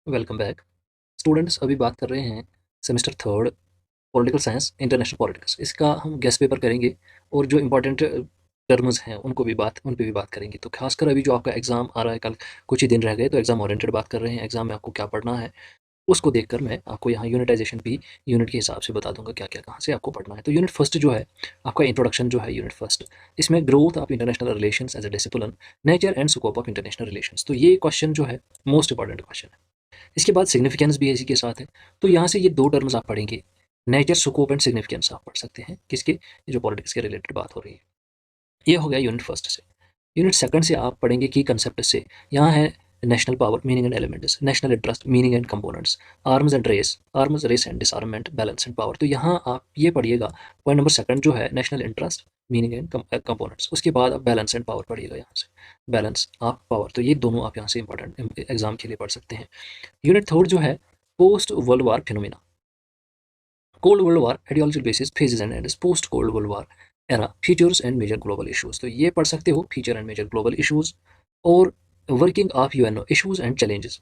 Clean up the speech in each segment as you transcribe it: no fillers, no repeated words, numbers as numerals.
Welcome back students. अभी बात कर रहे हैं semester third political science international politics. इसका हम गेस्ट पेपर करेंगे और जो इम्पोर्टेंट टर्म्स हैं उन पे भी बात करेंगे। तो खासकर अभी जो आपका एग्जाम आ रहा है, कल कुछ ही दिन रह गए, तो एग्जाम ओरिएंटेड बात कर रहे हैं। एग्जाम में आपको क्या पढ़ना है उसको देखकर मैं आपको यहाँ यूनिटाइजेशन भी यूनिट के हिसाब से बता दूंगा क्या क्या कहाँ से आपको पढ़ना है। तो यूनिट फर्स्ट जो है आपका इंट्रोडक्शन जो है यूनिट फर्स्ट, इसमें growth of international relations as a discipline, nature and scope of international relations. तो ये क्वेश्चन जो है मोस्ट इंपॉर्टेंट क्वेश्चन है। इसके बाद सिग्निफिकेंस भी है इसी के साथ है। तो यहाँ से ये दो टर्म्स आप पढ़ेंगे, नेचर, स्कोप एंड सिग्निफिकेंस आप पढ़ सकते हैं किसके, ये जो पॉलिटिक्स के रिलेटेड बात हो रही है। ये हो गया यूनिट फर्स्ट से। यूनिट सेकंड से आप पढ़ेंगे की कंसेप्ट से। यहाँ है national power meaning and elements, national interest meaning and components, arms race and disarmament, balance and power. तो यहाँ आप ये पढ़िएगा पॉइंट नंबर सेकंड जो है national interest meaning and components. उसके बाद आप बैलेंस एंड पावर पढ़िएगा, यहाँ से बैलेंस आप पावर। तो ये दोनों आप यहाँ से इंपॉर्टेंट एग्जाम के लिए पढ़ सकते हैं। यूनिट थर्ड जो है post world war phenomena, cold world war ideological basis, phases and ends, post cold world war era, features and major global issues. तो ये पढ़ सकते हो, feature and major global issues और working of UNO issues and challenges.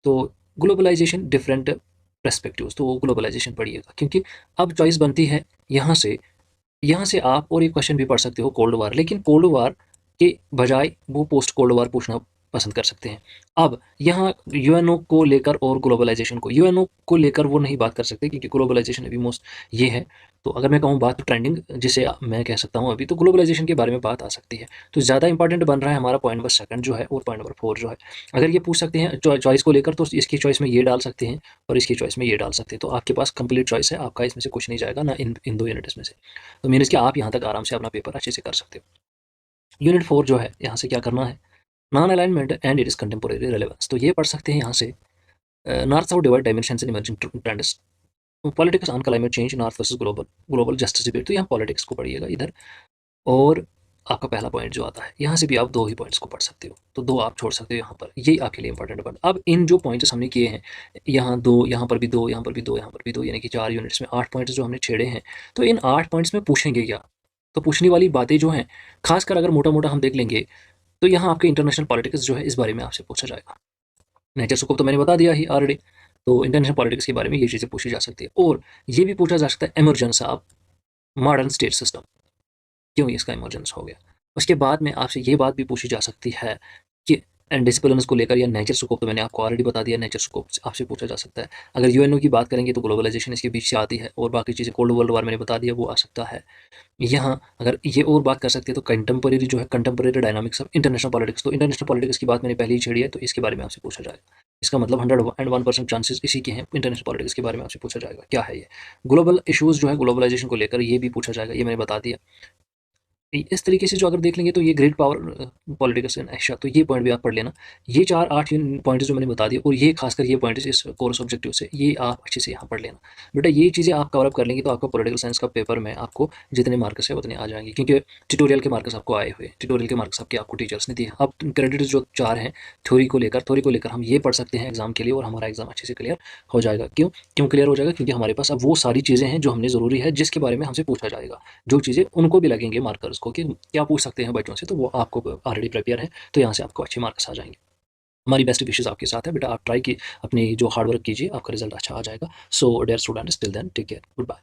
तो globalisation different perspectives, तो वो globalisation पढ़िएगा, क्योंकि अब चॉइस बनती है यहाँ से आप और एक क्वेश्चन भी पढ़ सकते हो कोल्ड वार, लेकिन कोल्ड वार के बजाय वो पोस्ट कोल्ड वार पूछना पसंद कर सकते हैं। अब यहाँ यूएनओ को लेकर और ग्लोबलाइजेशन को, यूएनओ को लेकर वो नहीं बात कर सकते क्योंकि ग्लोबलाइजेशन अभी मोस्ट ये है। तो अगर मैं कहूँ बात ट्रेंडिंग जिसे मैं कह सकता हूँ अभी, तो ग्लोबलाइजेशन के बारे में बात आ सकती है। तो ज़्यादा इंपॉर्टेंट बन रहा है हमारा पॉइंट नंबर सेकंड जो है और पॉइंट नंबर फोर जो है। अगर ये पूछ सकते हैं चॉइस को लेकर, तो इसकी चॉइस में ये डाल सकते हैं और इसकी चॉइस में ये डाल सकते हैं। तो आपके पास कंप्लीट चॉइस है, आपका इसमें से कुछ नहीं जाएगा ना इन दो यूनिट्स में से। तो मीन्स कि आप यहाँ तक आराम से अपना पेपर अच्छे से कर सकते हो। यूनिट फोर जो है यहाँ से क्या करना है, non alignment and it is contemporary relevance. तो ये पढ़ सकते हैं यहाँ से north south divide dimensions in emerging trends, politics on climate change, north versus global, global justice debate. तो यहाँ पॉलिटिक्स को पढ़िएगा इधर। और आपका पहला पॉइंट जो आता है यहाँ से भी आप दो ही पॉइंट्स को पढ़ सकते हो, तो दो आप छोड़ सकते हो यहाँ पर, ये आपके लिए इंपॉर्टेंट पॉइंट। अब इन जो पॉइंट्स हमने किए हैं, यहाँ दो, यहाँ पर भी दो, यहाँ पर भी दो, यहाँ पर भी दो, यानी कि 4 यूनिट्स में 8 पॉइंट्स जो हमने छेड़े हैं। तो इन 8 पॉइंट्स में पूछेंगे क्या, तो पूछने वाली बातें जो हैं, खासकर अगर मोटा मोटा हम देख लेंगे, तो यहाँ आपके इंटरनेशनल पॉलिटिक्स जो है इस बारे में आपसे पूछा जाएगा। नेचर स्कोप तो मैंने बता दिया ही ऑलरेडी। तो इंटरनेशनल पॉलिटिक्स के बारे में ये चीज़ें पूछी जा सकती है। और ये भी पूछा जा सकता है emergence of modern state system, क्यों इसका इमरजेंस हो गया। उसके बाद में आपसे ये बात भी पूछी जा सकती है कि एंड डिसिप्लिन को लेकर, या नेचर स्कोप तो मैंने आपको ऑलरेडी बता दिया, नेचर स्कोप आपसे पूछा जा सकता है। अगर यूएनओ की बात करेंगे तो ग्लोबलाइजेशन इसके बीच से आती है, और बाकी चीज़ें कोल्ड वर्ल्ड वार मैंने बता दिया वो आ सकता है। यहाँ अगर ये और बात कर सकते हैं तो कंटेम्परेरी जो है, contemporary dynamics of international politics. तो इंटरनेशनल पॉलिटिक्स की बात मैंने पहले ही छेड़ी है, तो इसके बारे में आपसे पूछा जाएगा। इसका मतलब 101% चांसेस इसी के हैं, इंटरनेशनल पॉलिटिक्स के बारे में आपसे पूछा जाएगा क्या है ये। ग्लोबल इश्यूज जो है ग्लोबलाइजेशन को लेकर, ये भी पूछा जाएगा, ये मैंने बता दिया। इस तरीके से जो अगर देख लेंगे तो ये great power politics and Asia, तो ये पॉइंट भी आप पढ़ लेना। ये 4-8 पॉइंट्स जो मैंने बता दिए, और ये खासकर ये पॉइंट्स इस कोर्स ऑब्जेक्टिव से, ये आप अच्छे से यहाँ पढ़ लेना। बेटा ये चीज़ें आप कवर अप कर लेंगे तो आपका पॉलिटिकल साइंस का पेपर में आपको जितने मार्क्स है उतने आ जाएंगे, क्योंकि ट्यूटोरियल के मार्क्स आपको आए हुए, ट्यूटोरियल के मार्क्स आपको टीचर्स ने दिए। अब क्रेडिट जो 4 हैं थ्योरी को लेकर हम ये पढ़ सकते हैं एग्जाम के लिए, और हमारा एग्जाम अच्छे से क्लियर हो जाएगा। क्यों क्लियर हो जाएगा, क्योंकि हमारे पास अब वो सारी चीज़ें हैं जो हमने ज़रूरी है, जिसके बारे में हमसे पूछा जाएगा। जो चीज़ें उनको भी लगेंगे मार्कर्स को कि क्या पूछ सकते हैं बच्चों से, तो वो आपको ऑलरेडी प्रिपेयर है, तो यहाँ से आपको अच्छे मार्क्स आ जाएंगे। हमारी बेस्ट विशेष आपके साथ है बेटा, आप ट्राई की अपनी जो हार्ड वर्क कीजिए, आपका रिजल्ट अच्छा आ जाएगा। So dear students, till then take care, good bye.